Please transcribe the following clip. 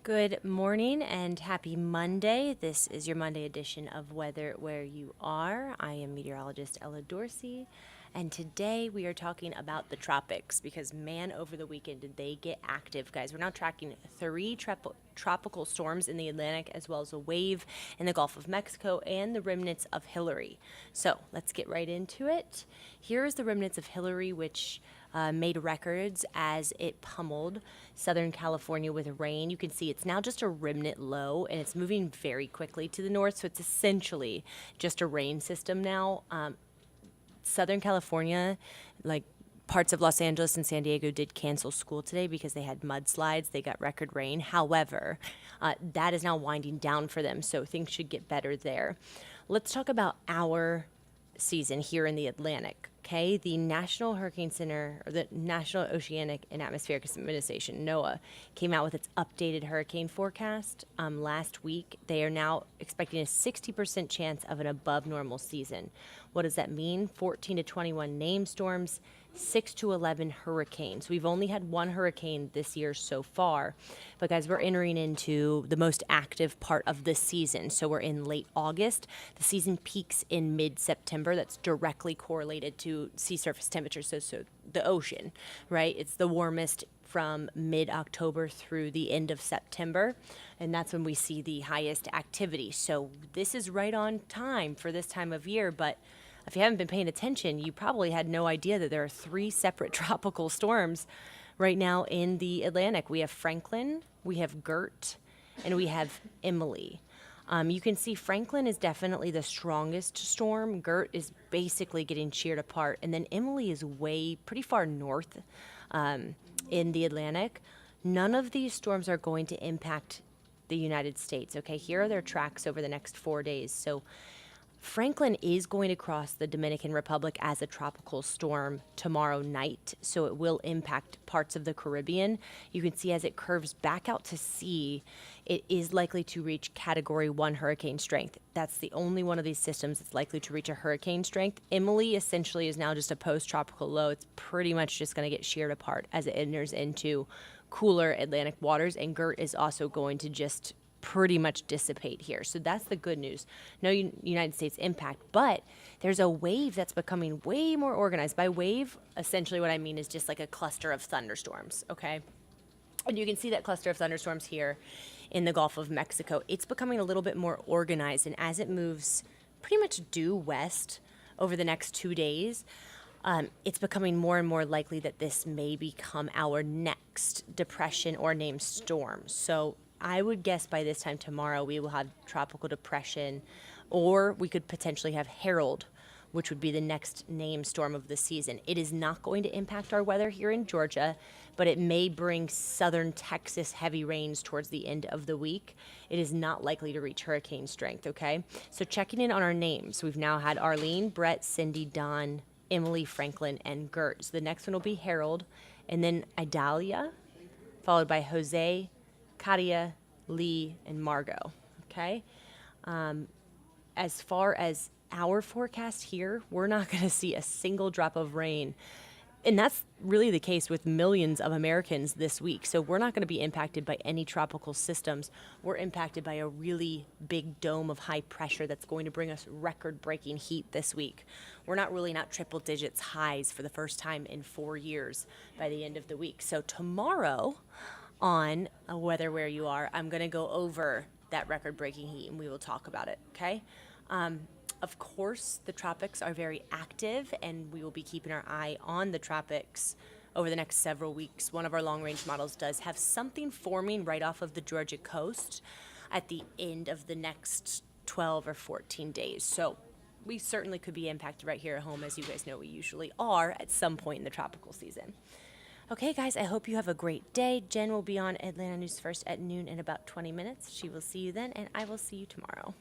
Good morning and happy Monday. This is your Monday edition of Weather Where You Are. I am meteorologist Ella Dorsey, and today we are talking about the tropics because, man, over the weekend did they get active, guys. We're now tracking three tropical storms in the Atlantic, as well as a wave in the Gulf of Mexico and the remnants of Hillary. So let's get right into it. Here's the remnants of Hillary, which made records as it pummeled Southern California with rain. You can see it's now just a remnant low, and it's moving very quickly to the north, so it's essentially just a rain system now. Southern California, like parts of Los Angeles and San Diego, did cancel school today because they had mudslides. They got record rain. However, that is now winding down for them, so things should get better there. Let's talk about our season here in the Atlantic. Okay, the National Hurricane Center, or the National Oceanic and Atmospheric Administration, NOAA, came out with its updated hurricane forecast last week. They are now expecting a 60% chance of an above normal season. What does that mean? 14 to 21 named storms, 6 to 11 hurricanes. We've only had one hurricane this year so far, but guys, we're entering into the most active part of the season. So we're in late August. The season peaks in mid-September. That's directly correlated to sea surface temperatures, so the ocean, right? It's the warmest from mid-October through the end of September, and that's when we see the highest activity. So this is right on time for this time of year, but if you haven't been paying attention, you probably had no idea that there are three separate tropical storms right now in the Atlantic. We have Franklin, we have Gert, and we have Emily. You can see Franklin is definitely the strongest storm. Gert is basically getting sheared apart. And then Emily is pretty far north in the Atlantic. None of these storms are going to impact the United States. Okay, here are their tracks over the next 4 days. So Franklin is going to cross the Dominican Republic as a tropical storm tomorrow night, so it will impact parts of the Caribbean. You can see as it curves back out to sea, it is likely to reach Category 1 hurricane strength. That's the only one of these systems that's likely to reach a hurricane strength. Emily essentially is now just a post-tropical low. It's pretty much just going to get sheared apart as it enters into cooler Atlantic waters, and Gert is also going to just pretty much dissipate here. So that's the good news. No United States impact, but there's a wave that's becoming way more organized. By wave, essentially what I mean is just like a cluster of thunderstorms, okay? And you can see that cluster of thunderstorms here in the Gulf of Mexico. It's becoming a little bit more organized, and as it moves pretty much due west over the next 2 days, it's becoming more and more likely that this may become our next depression or named storm. So I would guess by this time tomorrow we will have tropical depression, or we could potentially have Harold, which would be the next named storm of the season. It is not going to impact our weather here in Georgia, but it may bring southern Texas heavy rains towards the end of the week. It is not likely to reach hurricane strength, okay? So checking in on our names, we've now had Arlene, Brett, Cindy, Don, Emily, Franklin, and Gert. So the next one will be Harold, and then Idalia, followed by Jose, Katia, Lee, and Margot, okay? As far as our forecast here, we're not going to see a single drop of rain. And that's really the case with millions of Americans this week. So we're not going to be impacted by any tropical systems. We're impacted by a really big dome of high pressure that's going to bring us record-breaking heat this week. We're not triple digits highs for the first time in 4 years by the end of the week. So tomorrow on Weather Where You Are, I'm going to go over that record-breaking heat, and we will talk about it, okay? Of course, the tropics are very active, and we will be keeping our eye on the tropics over the next several weeks. One of our long-range models does have something forming right off of the Georgia coast at the end of the next 12 or 14 days. So we certainly could be impacted right here at home, as you guys know we usually are at some point in the tropical season. Okay, guys, I hope you have a great day. Jen will be on Atlanta News First at noon in about 20 minutes. She will see you then, and I will see you tomorrow.